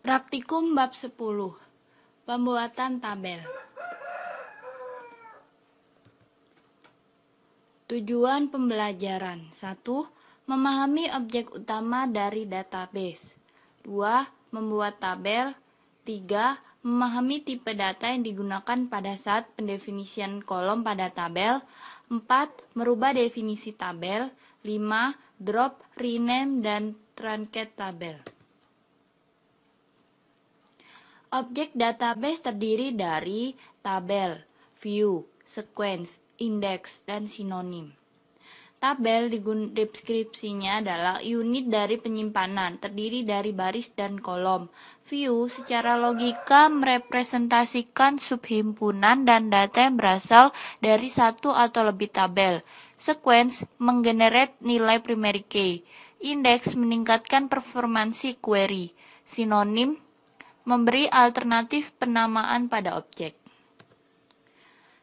Praktikum bab 10. Pembuatan tabel. Tujuan pembelajaran. 1. Memahami objek utama dari database. 2. Membuat tabel. 3. Memahami tipe data yang digunakan pada saat pendefinisian kolom pada tabel. 4. Merubah definisi tabel. 5. Drop, rename, dan truncate tabel. Objek database terdiri dari tabel, view, sequence, index, dan sinonim. Tabel deskripsinya adalah unit dari penyimpanan, terdiri dari baris dan kolom. View secara logika merepresentasikan subhimpunan dan data yang berasal dari satu atau lebih tabel. Sequence menggenerate nilai primary key. Index meningkatkan performansi query. Sinonim memberi alternatif penamaan pada objek.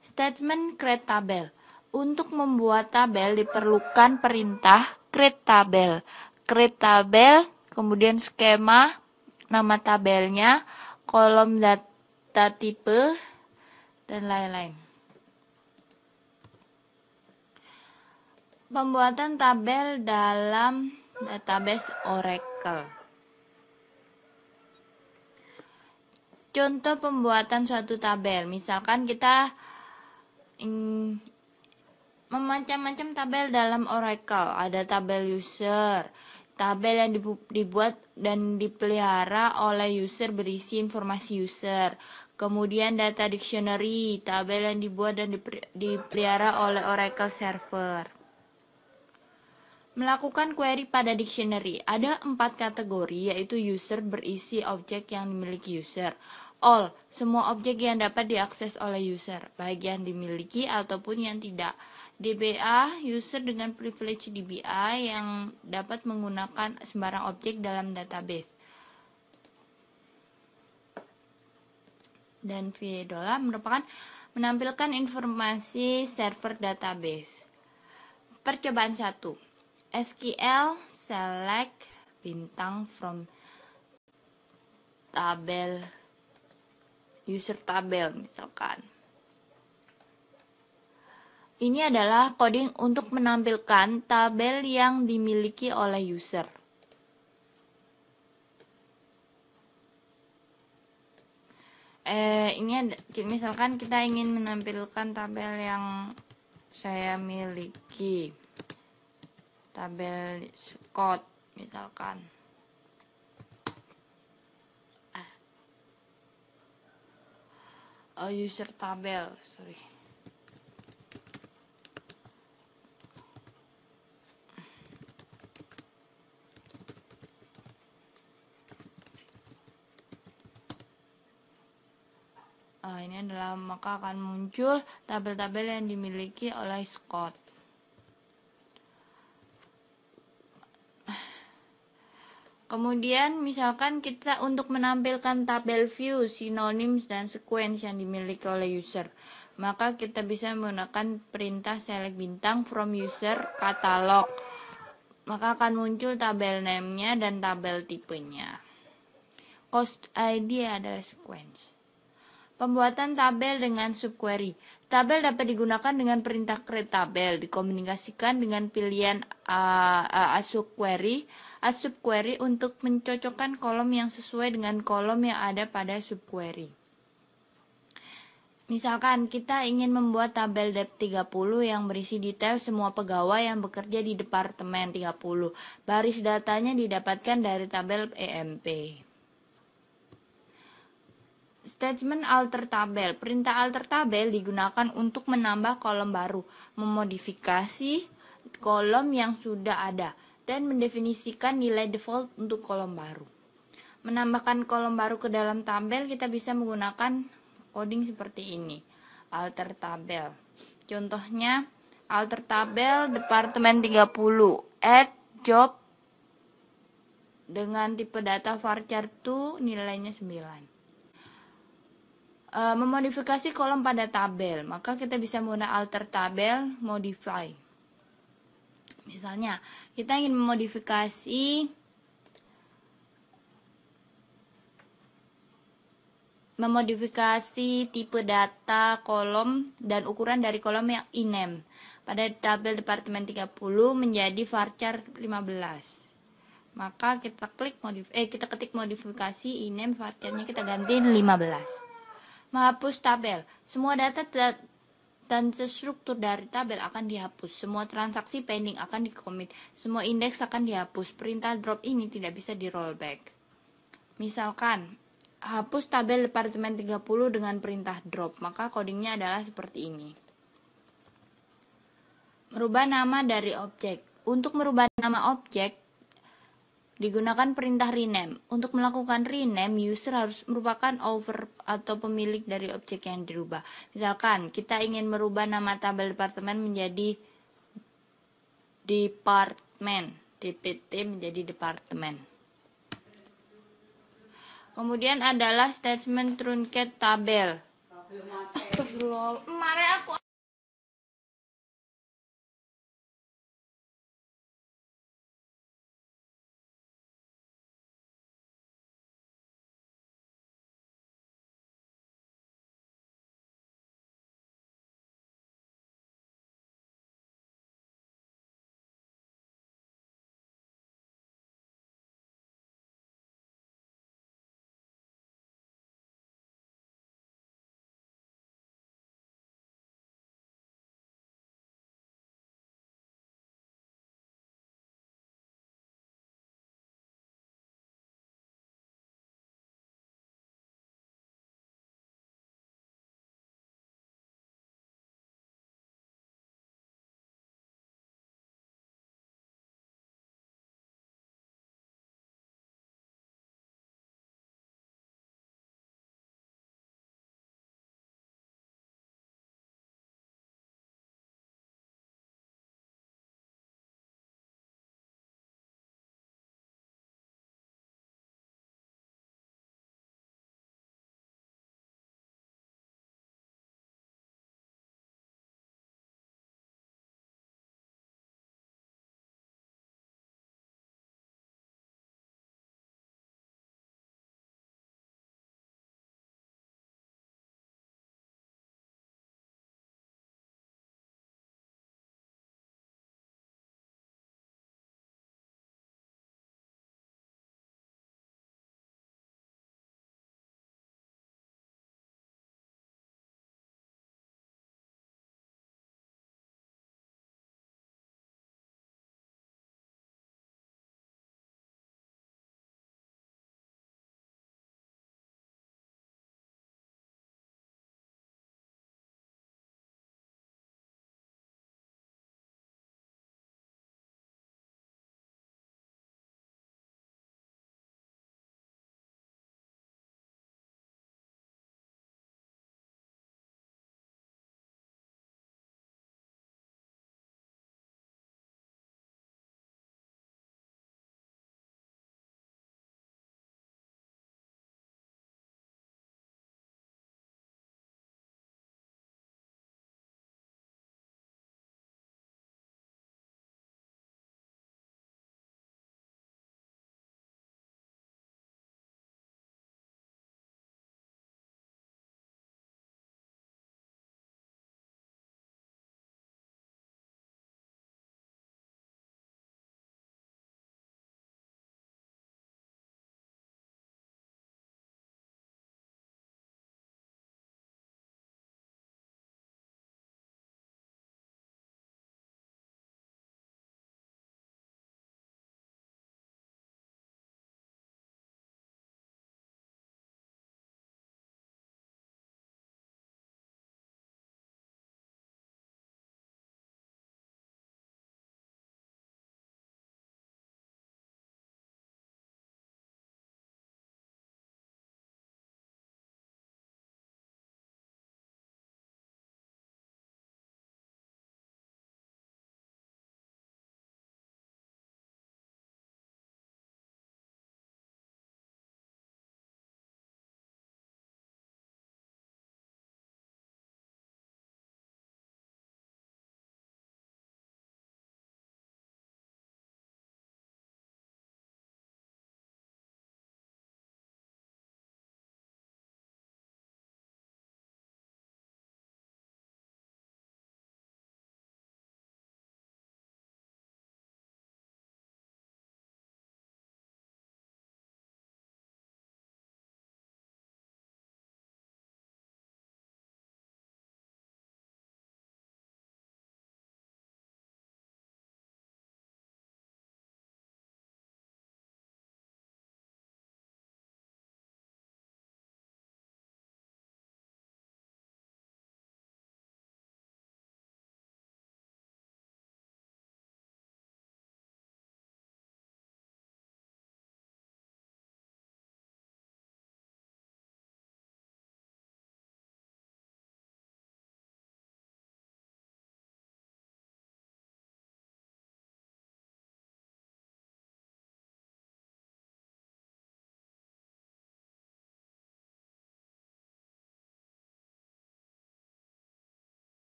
Statement create tabel. Untuk membuat tabel diperlukan perintah create tabel. Create tabel, kemudian skema, nama tabelnya, kolom data tipe, dan lain-lain. Pembuatan tabel dalam database Oracle. Contoh pembuatan suatu tabel, misalkan kita memacam-macam tabel dalam Oracle. Ada tabel user, tabel yang dibuat dan dipelihara oleh user berisi informasi user. Kemudian data dictionary, tabel yang dibuat dan dipelihara oleh Oracle server. Melakukan query pada dictionary. Ada 4 kategori, yaitu user berisi objek yang dimiliki user. All, semua objek yang dapat diakses oleh user, baik yang dimiliki ataupun yang tidak. DBA, user dengan privilege DBA yang dapat menggunakan sembarang objek dalam database. Dan VDOLA merupakan menampilkan informasi server database. Percobaan 1. SQL select bintang from tabel user tabel misalkan. Ini adalah coding untuk menampilkan tabel yang dimiliki oleh user. Ini misalkan kita ingin menampilkan tabel yang saya miliki. Tabel Scott misalkan. User tabel, sorry. Ini adalah, maka akan muncul tabel-tabel yang dimiliki oleh Scott. Kemudian misalkan kita untuk menampilkan tabel view, synonyms, dan sequence yang dimiliki oleh user, maka kita bisa menggunakan perintah select bintang from user catalog. Maka akan muncul tabel name-nya dan tabel tipenya. Cost ID adalah sequence. Pembuatan tabel dengan subquery. Tabel dapat digunakan dengan perintah create tabel, dikomunikasikan dengan pilihan subquery untuk mencocokkan kolom yang sesuai dengan kolom yang ada pada subquery. Misalkan kita ingin membuat tabel depth 30 yang berisi detail semua pegawai yang bekerja di departemen 30. Baris datanya didapatkan dari tabel EMP. Statement alter tabel. Perintah alter tabel digunakan untuk menambah kolom baru, memodifikasi kolom yang sudah ada, dan mendefinisikan nilai default untuk kolom baru. Menambahkan kolom baru ke dalam tabel kita bisa menggunakan coding seperti ini. Alter tabel. Contohnya, alter tabel departemen 30, add job dengan tipe data varchar 2 nilainya 9. Memodifikasi kolom pada tabel, maka kita bisa menggunakan alter tabel modify. Misalnya kita ingin memodifikasi memodifikasi tipe data kolom dan ukuran dari kolom yang ename pada tabel departemen 30 menjadi varchar 15. Maka kita ketik modifikasi ename varcharnya kita ganti 15. Menghapus tabel. Semua data dan struktur dari tabel akan dihapus. Semua transaksi pending akan dikomit. Semua indeks akan dihapus. Perintah drop ini tidak bisa di rollback. Misalkan, hapus tabel departemen 30 dengan perintah drop. Maka codingnya adalah seperti ini. Merubah nama dari objek. Untuk merubah nama objek, digunakan perintah rename. Untuk melakukan rename, user harus merupakan owner atau pemilik dari objek yang dirubah. Misalkan, kita ingin merubah nama tabel departemen menjadi department. DPT menjadi departemen. Kemudian adalah statement truncate tabel. Astagfirullah. Mari aku